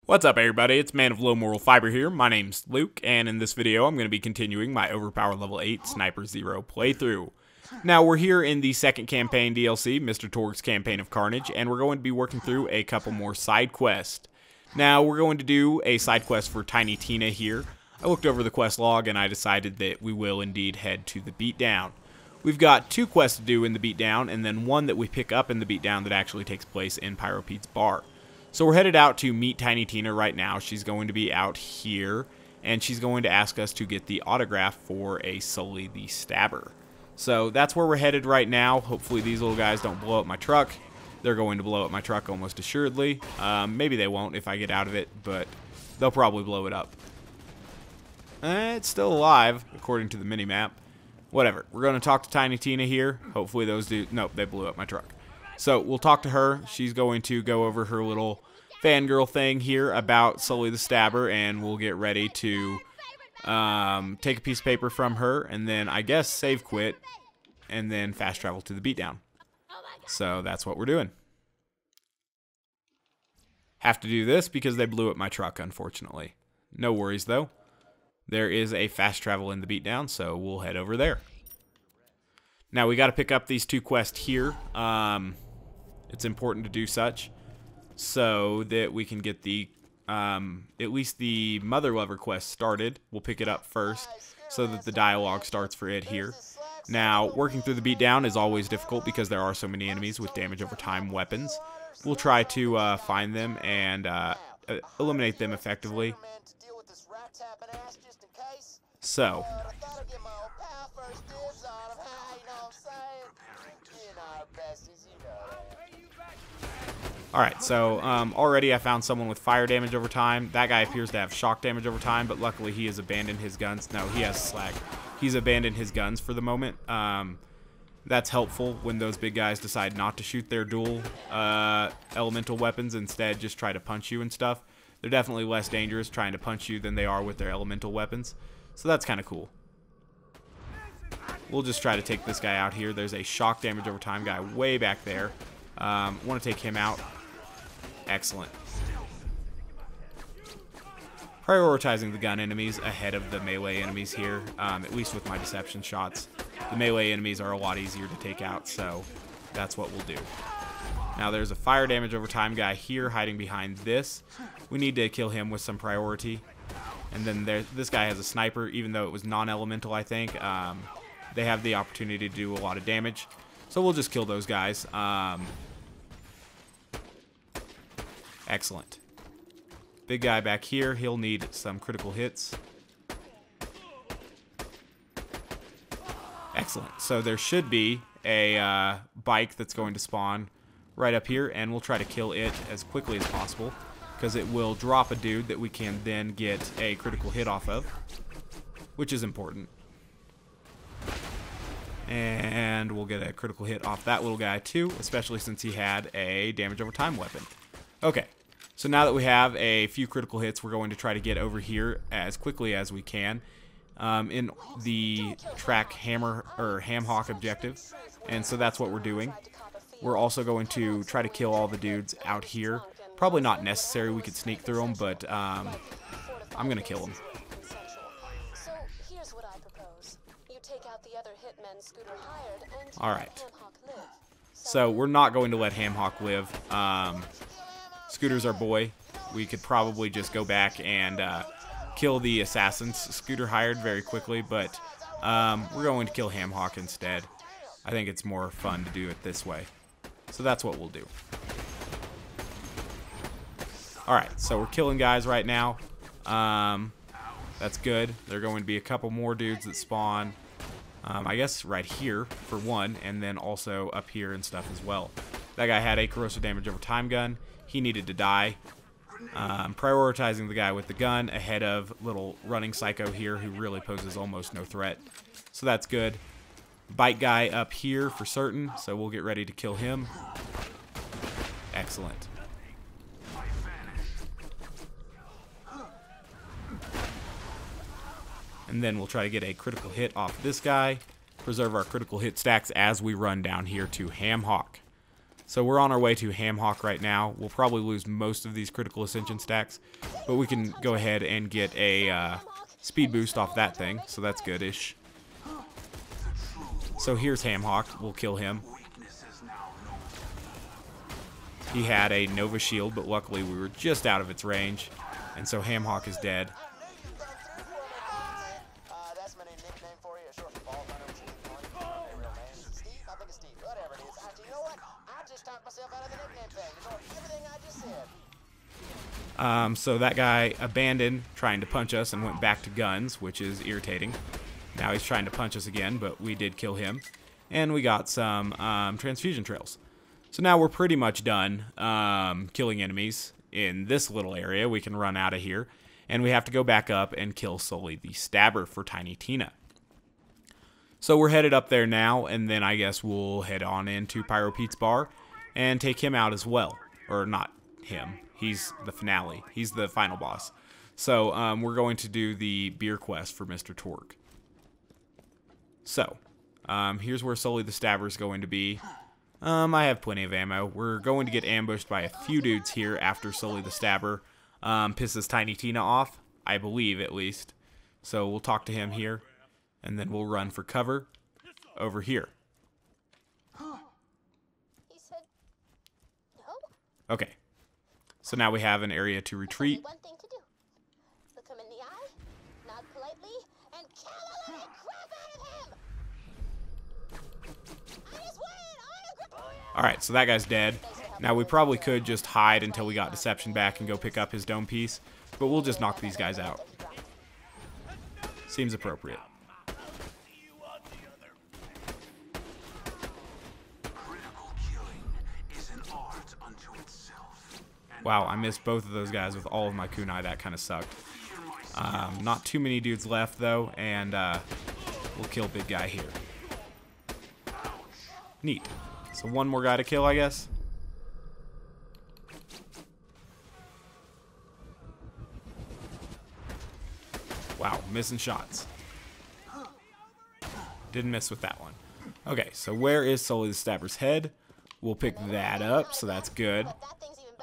What's up, everybody? It's Man of Low Moral Fiber here. My name's Luke, and in this video I'm going to be continuing my Overpower Level 8 Sniper Zer0 playthrough. Now, we're here in the second campaign DLC, Mr. Torgue's Campaign of Carnage, and we're going to be working through a couple more side quests. Now, we're going to do a side quest for Tiny Tina here. I looked over the quest log, and I decided that we will indeed head to the Beatdown. We've got two quests to do in the Beatdown, and then one that we pick up in the Beatdown that actually takes place in Pyro's bar. So we're headed out to meet Tiny Tina right now. She's going to be out here, and she's going to ask us to get the autograph for a Sully the Stabber. So that's where we're headed right now. Hopefully these little guys don't blow up my truck. They're going to blow up my truck almost assuredly. Maybe they won't if I get out of it, but they'll probably blow it up. It's still alive, according to the minimap. Whatever. We're going to talk to Tiny Tina here. Hopefully those dudes... Nope, they blew up my truck. So we'll talk to her. She's going to go over her little fangirl thing here about Sully the Stabber, and we'll get ready to take a piece of paper from her, and then I guess save quit, and then fast travel to the Beatdown. So that's what we're doing. Have to do this because they blew up my truck, unfortunately. No worries, though. There is a fast travel in the Beatdown, so we'll head over there. Now, we got to pick up these two quests here. It's important to do such so that we can get the at least the Mother Lover quest started. We'll pick it up first so that the dialogue starts for it here. Now, working through the Beatdown is always difficult because there are so many enemies with damage over time weapons. We'll try to find them and eliminate them effectively. So, alright, so already I found someone with fire damage over time. That guy appears to have shock damage over time, but luckily he has abandoned his guns. No, he has slag. He's abandoned his guns for the moment. That's helpful when those big guys decide not to shoot their dual elemental weapons, instead just try to punch you and stuff. They're definitely less dangerous trying to punch you than they are with their elemental weapons. So that's kind of cool. We'll just try to take this guy out here. There's a shock damage over time guy way back there. Want to take him out. Excellent. Prioritizing the gun enemies ahead of the melee enemies here, at least with my deception shots. The melee enemies are a lot easier to take out, so that's what we'll do. Now there's a fire damage over time guy here hiding behind this. We need to kill him with some priority. And then this guy has a sniper, even though it was non-elemental, I think. They have the opportunity to do a lot of damage. So we'll just kill those guys. Excellent. Big guy back here, he'll need some critical hits. Excellent. So there should be a bike that's going to spawn right up here, and we'll try to kill it as quickly as possible, because it will drop a dude that we can then get a critical hit off of, which is important. And we'll get a critical hit off that little guy too, especially since he had a damage over time weapon. Okay, so now that we have a few critical hits, we're going to try to get over here as quickly as we can in the track hammer or ham hock objective, and so that's what we're doing. We're also going to try to kill all the dudes out here. Probably not necessary, we could sneak through them, but I'm gonna kill them. Alright, so we're not going to let Ham Hock live. Scooter's our boy. We could probably just go back and kill the assassins Scooter hired very quickly, but we're going to kill Ham Hock instead. I think it's more fun to do it this way. So that's what we'll do. Alright, so we're killing guys right now. That's good. There are going to be a couple more dudes that spawn. I guess right here for one, and then also up here and stuff as well. That guy had a corrosive damage over time gun. He needed to die. Prioritizing the guy with the gun ahead of little running psycho here who really poses almost no threat. So that's good. Bike guy up here for certain, so we'll get ready to kill him. Excellent. And then we'll try to get a critical hit off this guy. Preserve our critical hit stacks as we run down here to Ham Hock. So we're on our way to Hamhawk right now. We'll probably lose most of these critical ascension stacks, but we can go ahead and get a speed boost off that thing, so that's good-ish. So here's Hamhawk. We'll kill him. He had a Nova shield, but luckily we were just out of its range, and so Hamhawk is dead. So that guy abandoned trying to punch us and went back to guns, which is irritating. Now he's trying to punch us again, but we did kill him. And we got some transfusion trails. So now we're pretty much done killing enemies in this little area. We can run out of here. And we have to go back up and kill Sully the Stabber for Tiny Tina. So we're headed up there now, and then I guess we'll head on into Pyro Pete's bar and take him out as well. Or not him. He's the finale. He's the final boss. So we're going to do the beer quest for Mr. Torgue. So here's where Sully the Stabber is going to be. I have plenty of ammo. We're going to get ambushed by a few dudes here after Sully the Stabber pisses Tiny Tina off. I believe, at least. So we'll talk to him here. And then we'll run for cover over here. He said no. Okay. So now we have an area to retreat. One thing to do. Look him in the eye, nod politely, and kill the living crap out of him. I just win. Alright, so that guy's dead. Now we probably could just hide until we got Deception back and go pick up his dome piece, but we'll just knock these guys out. Seems appropriate. Wow, I missed both of those guys with all of my kunai. That kind of sucked. Not too many dudes left, though, and we'll kill big guy here. Neat. So one more guy to kill, I guess. Wow, missing shots. Didn't miss with that one. Okay, so where is Sully the Stabber's head? We'll pick that up, so that's good.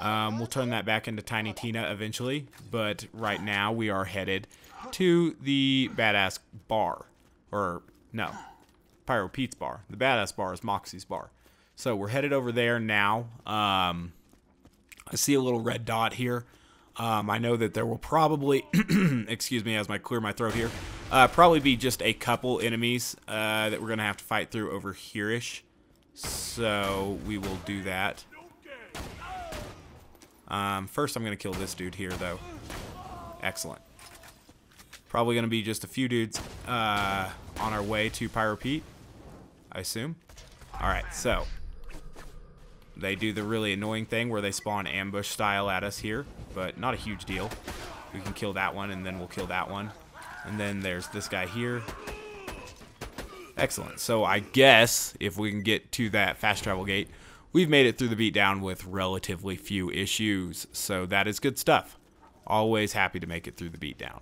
We'll turn that back into Tiny Tina eventually, but right now we are headed to the Badass bar. Or, no, Pyro Pete's bar. The Badass bar is Moxie's bar. So we're headed over there now. I see a little red dot here. I know that there will probably, excuse me as I clear my throat here, probably be just a couple enemies that we're going to have to fight through over here-ish. So we will do that. First I'm going to kill this dude here, though. Excellent. Probably going to be just a few dudes on our way to Pyro Pete, I assume. Alright, so they do the really annoying thing where they spawn ambush style at us here, but not a huge deal. We can kill that one, and then we'll kill that one. And then there's this guy here. Excellent. So I guess if we can get to that fast travel gate, we've made it through the beatdown with relatively few issues. So that is good stuff. Always happy to make it through the beatdown.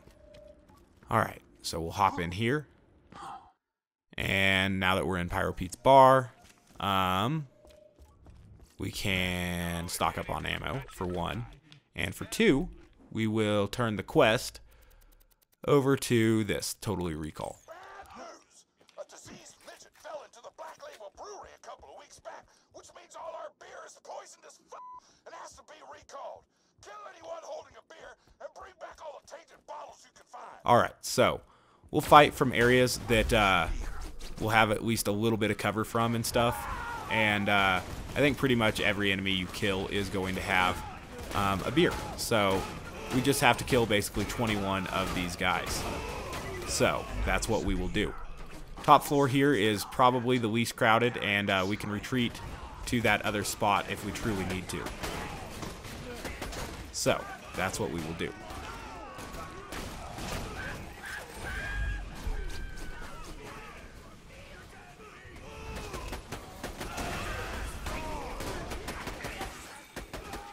Alright, so we'll hop in here. And now that we're in Pyro Pete's bar, we can stock up on ammo, for one. And for two, we will turn the quest over to this, Totally Recall. Bad news! A diseased midget fell into the Black Label Brewery a couple of weeks back, which means all our beer is poisoned as f*** and has to be recalled. Kill anyone holding a beer and bring back all the tainted bottles you can find. Alright, so we'll fight from areas that we'll have at least a little bit of cover from and stuff. And I think pretty much every enemy you kill is going to have a beer. So we just have to kill basically 21 of these guys. So that's what we will do. Top floor here is probably the least crowded, and we can retreat to that other spot if we truly need to. So that's what we will do.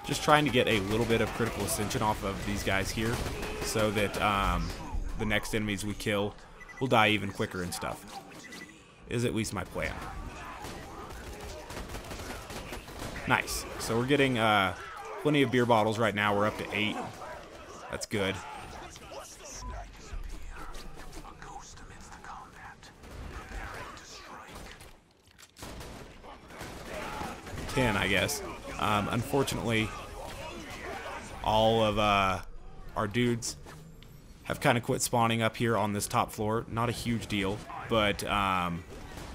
Just trying to get a little bit of critical ascension off of these guys here so that the next enemies we kill will die even quicker and stuff. Is at least my plan. Nice. So we're getting plenty of beer bottles right now. We're up to 8. That's good. 10, I guess. Unfortunately, all of our dudes have kind of quit spawning up here on this top floor. Not a huge deal, but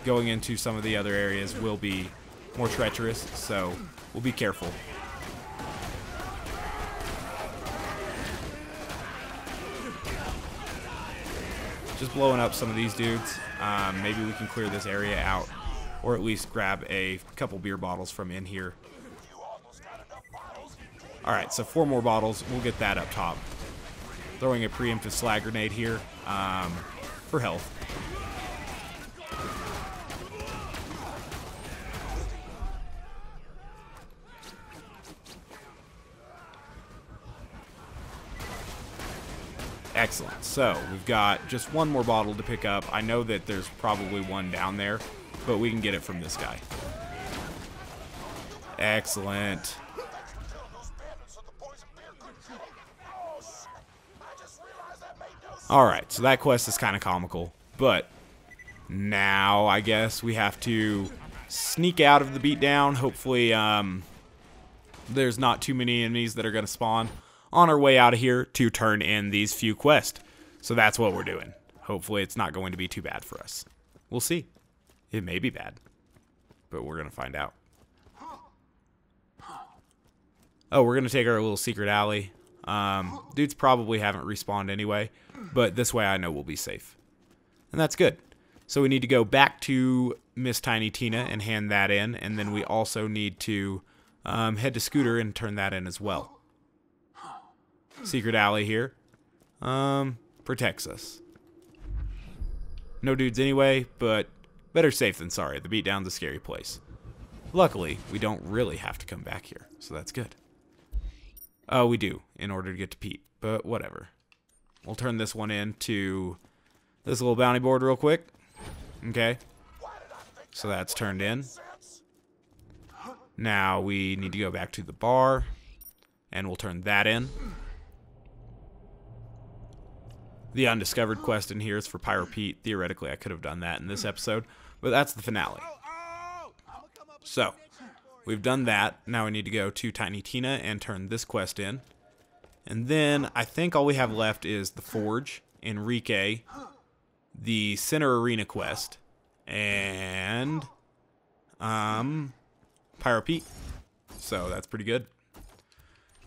going into some of the other areas will be more treacherous, so we'll be careful. Just blowing up some of these dudes. Maybe we can clear this area out, or at least grab a couple beer bottles from in here. Alright, so 4 more bottles. We'll get that up top. Throwing a preemptive slag grenade here for health. Excellent. So we've got just 1 more bottle to pick up. I know that there's probably one down there, but we can get it from this guy. Excellent. Alright, so that quest is kind of comical, but now I guess we have to sneak out of the beatdown. Hopefully there's not too many enemies that are going to spawn on our way out of here to turn in these few quests. So that's what we're doing. Hopefully it's not going to be too bad for us. We'll see. It may be bad, but we're going to find out. Oh, we're going to take our little secret alley. Dudes probably haven't respawned anyway, but this way I know we'll be safe. And that's good. So we need to go back to Miss Tiny Tina and hand that in, and then we also need to head to Scooter and turn that in as well. Secret alley here. Protects us. No dudes anyway, but better safe than sorry. The beatdown's a scary place. Luckily, we don't really have to come back here, so that's good. Oh, we do, in order to get to Pete, but whatever. We'll turn this one into this little bounty board real quick. Okay. So that's turned in. Now we need to go back to the bar, and we'll turn that in. The undiscovered quest in here is for Pyro Pete. Theoretically, I could have done that in this episode, but that's the finale. So, we've done that. Now we need to go to Tiny Tina and turn this quest in. And then I think all we have left is the Forge, Enrique, the Center Arena quest, and Pyro Pete. So that's pretty good.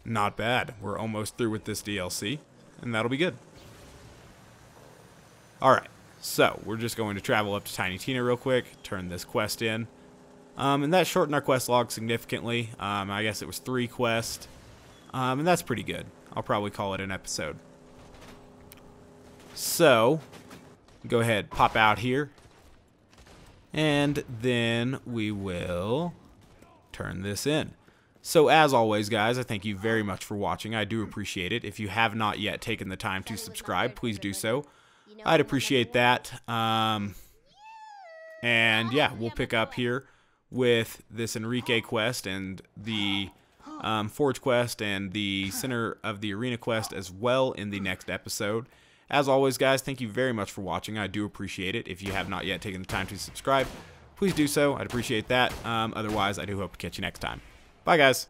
Not bad. We're almost through with this DLC, and that'll be good. Alright, so we're just going to travel up to Tiny Tina real quick, turn this quest in. And that shortened our quest log significantly. I guess it was 3 quests. And that's pretty good. I'll probably call it an episode. So, go ahead, pop out here. And then we will turn this in. So as always, guys, I thank you very much for watching. I do appreciate it. If you have not yet taken the time to subscribe, please do so. I'd appreciate that. And yeah, we'll pick up here with this Enrique quest and the Forge quest and the Center of the Arena quest as well in the next episode. As always, guys, thank you very much for watching. I do appreciate it. If you have not yet taken the time to subscribe, please do so. I'd appreciate that. Otherwise, I do hope to catch you next time. Bye, guys.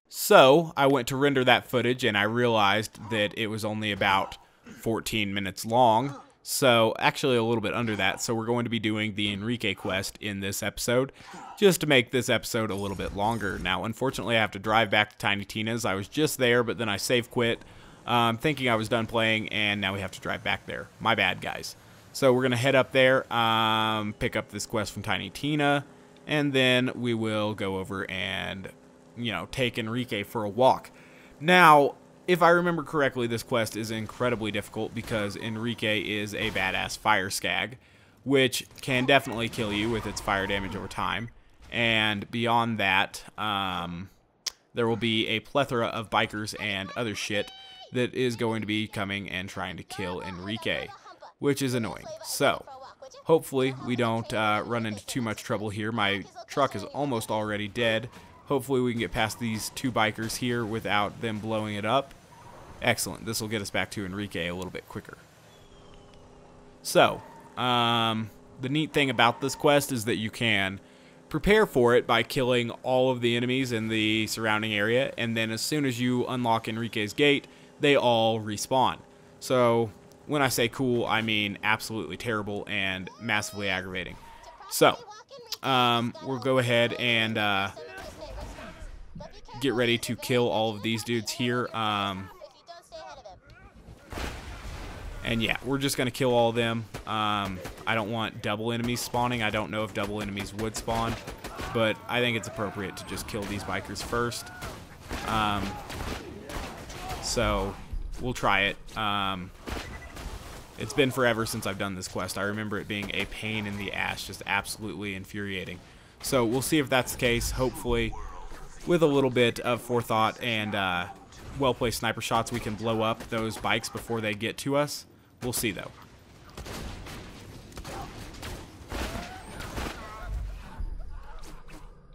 So, I went to render that footage and I realized that it was only about 14 minutes long. So, actually a little bit under that. So, we're going to be doing the Enrique quest in this episode, just to make this episode a little bit longer. Now, unfortunately, I have to drive back to Tiny Tina's. I was just there, but then I save quit, thinking I was done playing, and now we have to drive back there. My bad, guys. So, we're going to head up there, pick up this quest from Tiny Tina, and then we will go over and, you know, take Enrique for a walk. Now, if I remember correctly, this quest is incredibly difficult because Enrique is a badass fire skag, which can definitely kill you with its fire damage over time. And beyond that, there will be a plethora of bikers and other shit that is going to be coming and trying to kill Enrique, which is annoying. So, hopefully we don't run into too much trouble here. My truck is almost already dead. Hopefully we can get past these two bikers here without them blowing it up. Excellent. This will get us back to Enrique a little bit quicker. So, the neat thing about this quest is that you can prepare for it by killing all of the enemies in the surrounding area, and then as soon as you unlock Enrique's gate, they all respawn. So, when I say cool, I mean absolutely terrible and massively aggravating. So, we'll go ahead and get ready to kill all of these dudes here. And yeah, we're just going to kill all of them. I don't want double enemies spawning. I don't know if double enemies would spawn, but I think it's appropriate to just kill these bikers first. So we'll try it. It's been forever since I've done this quest. I remember it being a pain in the ass, just absolutely infuriating. So we'll see if that's the case. Hopefully, with a little bit of forethought and well-placed sniper shots, we can blow up those bikes before they get to us. We'll see, though.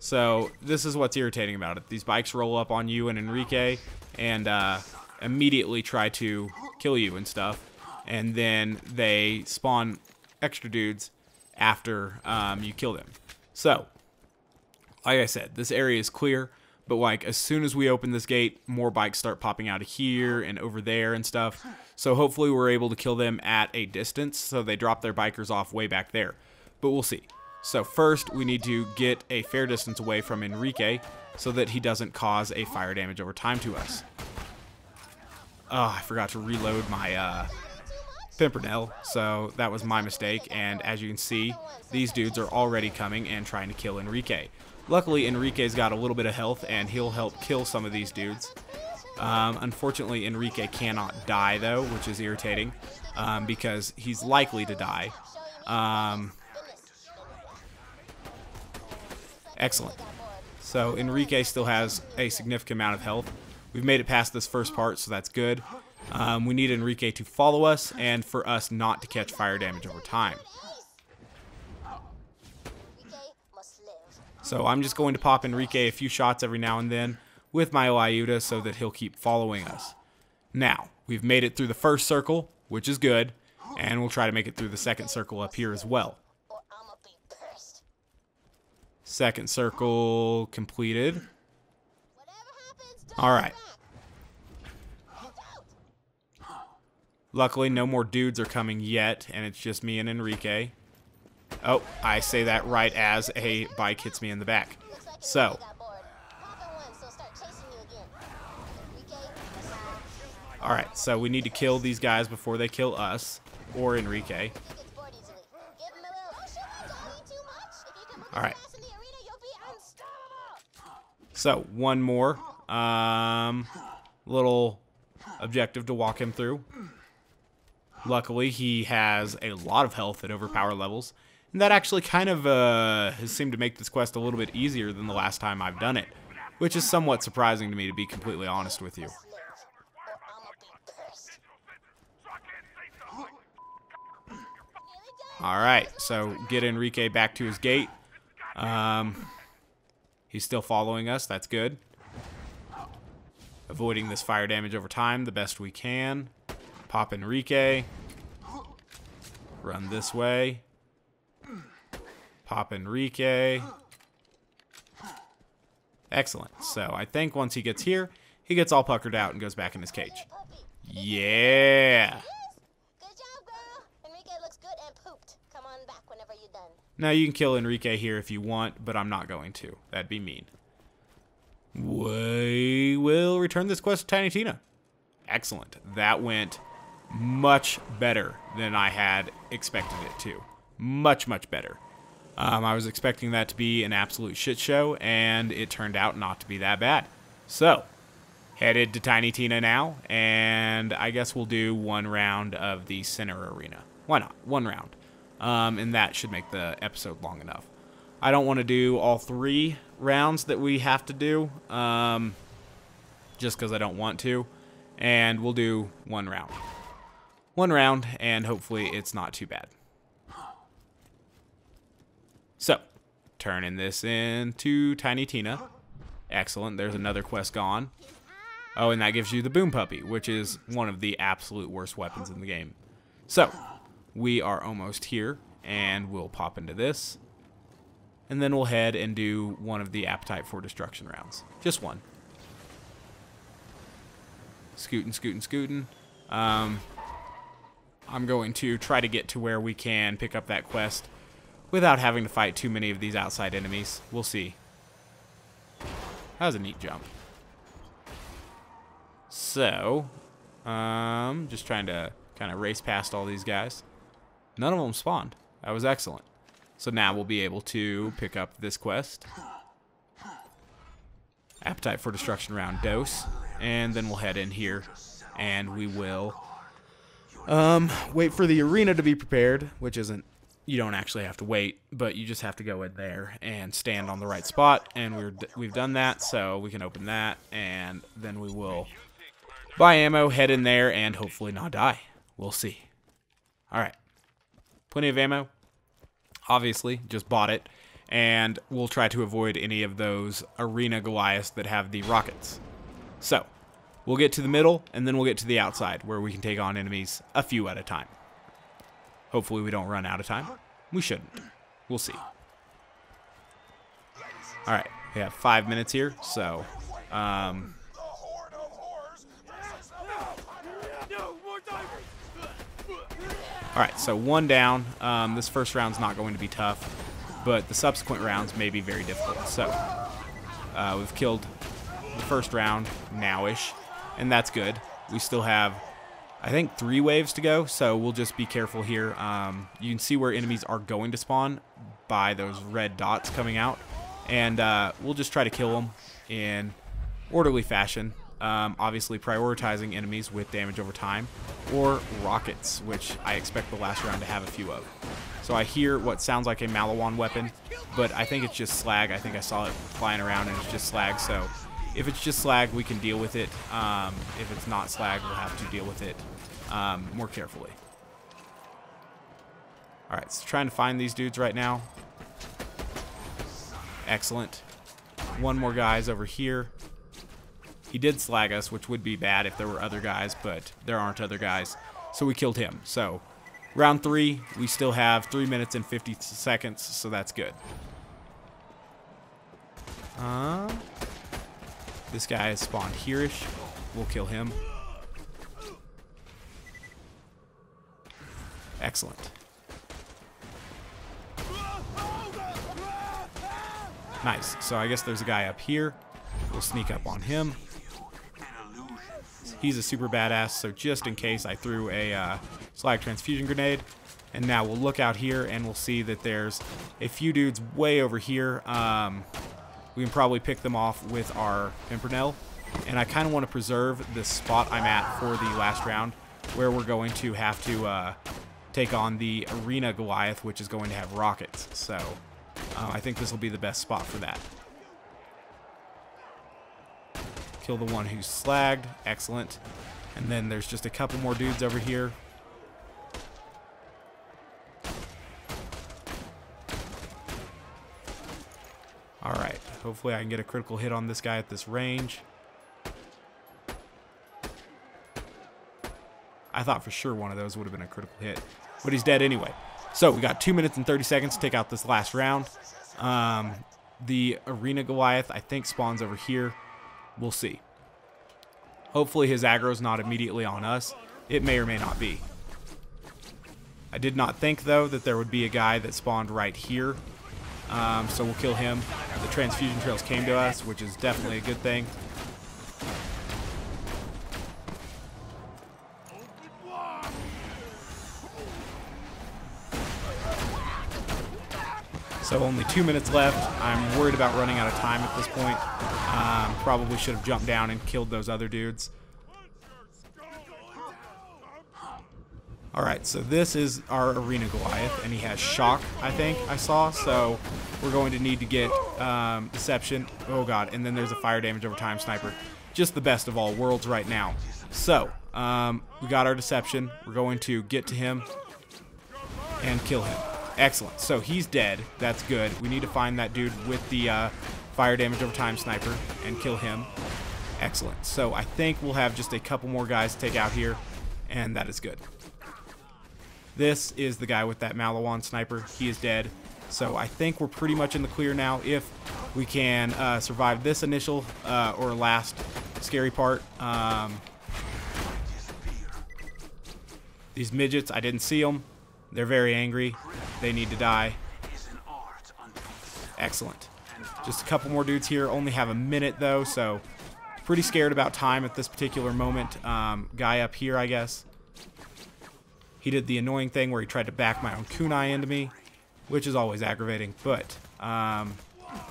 So this is what's irritating about it. These bikes roll up on you and Enrique and immediately try to kill you and stuff. And then they spawn extra dudes after you kill them. So, like I said, this area is clear. But like as soon as we open this gate, more bikes start popping out of here and over there and stuff. So hopefully we're able to kill them at a distance, so they drop their bikers off way back there. But we'll see. So first we need to get a fair distance away from Enrique so that he doesn't cause a fire damage over time to us. Oh, I forgot to reload my Pimpernel, so that was my mistake. And as you can see, these dudes are already coming and trying to kill Enrique. Luckily, Enrique's got a little bit of health, and he'll help kill some of these dudes. Unfortunately, Enrique cannot die, though, which is irritating, because he's likely to die. Excellent. So, Enrique still has a significant amount of health. We've made it past this first part, so that's good. We need Enrique to follow us, and for us not to catch fire damage over time. So I'm just going to pop Enrique a few shots every now and then with my Lyuda so that he'll keep following us. Now, we've made it through the first circle, which is good, and we'll try to make it through the second circle up here as well. Second circle completed. Alright. Luckily, no more dudes are coming yet, and it's just me and Enrique. Oh, I say that right as a bike hits me in the back. So. Alright, so we need to kill these guys before they kill us, or Enrique. Alright. So, one more little objective to walk him through. Luckily, he has a lot of health at overpower levels. And that actually kind of has seemed to make this quest a little bit easier than the last time I've done it, which is somewhat surprising to me, to be completely honest with you. Alright, so get Enrique back to his gate. He's still following us, that's good. Avoiding this fire damage over time the best we can. Pop Enrique. Run this way. Pop Enrique. Excellent. So I think once he gets here, he gets all puckered out and goes back in his cage. Yeah. Good job, girl. Enrique looks good and pooped. Come on back whenever you're done. Now you can kill Enrique here if you want, but I'm not going to. That'd be mean. We will return this quest to Tiny Tina. Excellent. That went much better than I had expected it to. Much, much better. I was expecting that to be an absolute shit show, and it turned out not to be that bad. So, headed to Tiny Tina now, and I guess we'll do one round of the center arena. Why not? One round. And that should make the episode long enough. I don't want to do all 3 rounds that we have to do, just because I don't want to. And we'll do one round. One round, and hopefully it's not too bad. So, turning this into Tiny Tina. Excellent. There's another quest gone. Oh, and that gives you the Boom Puppy, which is one of the absolute worst weapons in the game. So, we are almost here, and we'll pop into this. And then we'll head and do one of the Appetite for Destruction rounds. Just one. Scooting, scooting, scooting. I'm going to try to get to where we can pick up that quest without having to fight too many of these outside enemies. We'll see. That was a neat jump. So, just trying to kind of race past all these guys. None of them spawned. That was excellent. So now we'll be able to pick up this quest. Appetite for Destruction round dose. And then we'll head in here and we will wait for the arena to be prepared, which isn't, you don't actually have to wait, but you just have to go in there and stand on the right spot, and we've done that, so we can open that, and then we will buy ammo, head in there, and hopefully not die. We'll see. Alright. Plenty of ammo. Obviously, just bought it, and we'll try to avoid any of those arena Goliaths that have the rockets. So, we'll get to the middle, and then we'll get to the outside, where we can take on enemies a few at a time. Hopefully we don't run out of time. We shouldn't. We'll see. Alright, we have 5 minutes here, so... Alright, so one down. This first round's not going to be tough, but the subsequent rounds may be very difficult. So, we've killed the first round now-ish, and that's good. We still have, I think, 3 waves to go, so we'll just be careful here. You can see where enemies are going to spawn by those red dots coming out, and we'll just try to kill them in orderly fashion. Obviously prioritizing enemies with damage over time, or rockets, which I expect the last round to have a few of. So I hear what sounds like a Maliwan weapon, but I think it's just slag. I think I saw it flying around and it's just slag, so if it's just slag, we can deal with it. If it's not slag, we'll have to deal with it more carefully. Alright, so trying to find these dudes right now. Excellent. One more guy's over here. He did slag us, which would be bad if there were other guys, but there aren't other guys, so we killed him. So, round 3, we still have 3 minutes and 50 seconds, so that's good. This guy is spawned here-ish. We'll kill him. Excellent. Nice. So I guess there's a guy up here. We'll sneak up on him. He's a super badass, so just in case, I threw a slag transfusion grenade. And now we'll look out here and we'll see that there's a few dudes way over here. We can probably pick them off with our Pimpernel. And I kind of want to preserve the spot I'm at for the last round, where we're going to have to take on the Arena Goliath, which is going to have rockets. So I think this will be the best spot for that. Kill the one who's slagged. Excellent. And then there's just a couple more dudes over here. Alright, hopefully I can get a critical hit on this guy at this range. I thought for sure one of those would have been a critical hit, but he's dead anyway. So we got 2 minutes and 30 seconds to take out this last round. The Arena Goliath, I think, spawns over here. We'll see. Hopefully his aggro's not immediately on us. It may or may not be. I did not think, though, that there would be a guy that spawned right here. So we'll kill him. The transfusion trails came to us, which is definitely a good thing. So only 2 minutes left. I'm worried about running out of time at this point. Probably should have jumped down and killed those other dudes. Alright, so this is our Arena Goliath, and he has shock, I think I saw, so we're going to need to get deception. Oh god, and then there's a fire damage over time sniper. Just the best of all worlds right now. So, we got our deception. We're going to get to him and kill him. Excellent. So he's dead. That's good. We need to find that dude with the fire damage over time sniper and kill him. Excellent. So I think we'll have just a couple more guys to take out here, and that is good. This is the guy with that Maliwan sniper. He is dead. So I think we're pretty much in the clear now if we can survive this initial or last scary part. These midgets, I didn't see them. They're very angry. They need to die. Excellent. Just a couple more dudes here. Only have a minute though, so pretty scared about time at this particular moment. Guy up here, I guess. He did the annoying thing where he tried to back my own kunai into me, which is always aggravating, but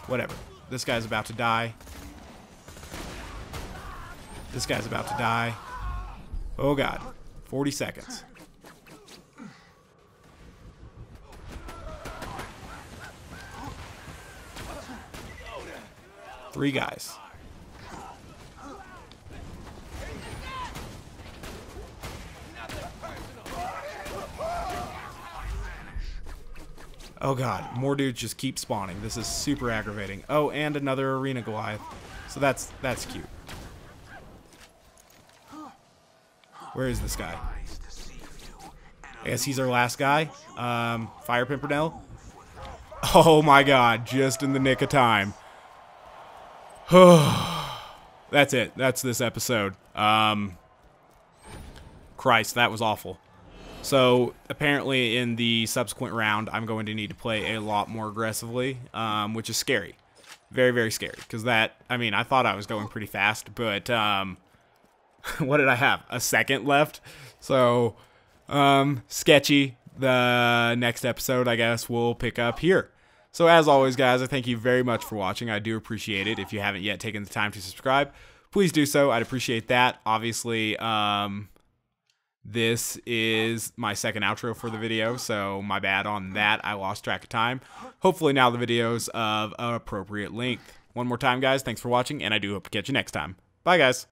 whatever. This guy's about to die. This guy's about to die. Oh god. 40 seconds. Three guys. Oh god, more dudes just keep spawning. This is super aggravating. Oh, and another arena Goliath. So that's cute. Where is this guy? I guess he's our last guy. Fire Pimpernel. Oh my god, just in the nick of time. That's it. That's this episode. Christ, that was awful. So apparently in the subsequent round, I'm going to need to play a lot more aggressively, which is scary. Very, very scary. Because that, I mean, I thought I was going pretty fast, but what did I have? A second left? So, sketchy. The next episode, I guess, we'll pick up here. So as always, guys, I thank you very much for watching. I do appreciate it. If you haven't yet taken the time to subscribe, please do so. I'd appreciate that. Obviously, this is my second outro for the video, so my bad on that. I lost track of time. Hopefully now the video's of appropriate length. One more time, guys, thanks for watching, and I do hope to catch you next time. Bye, guys.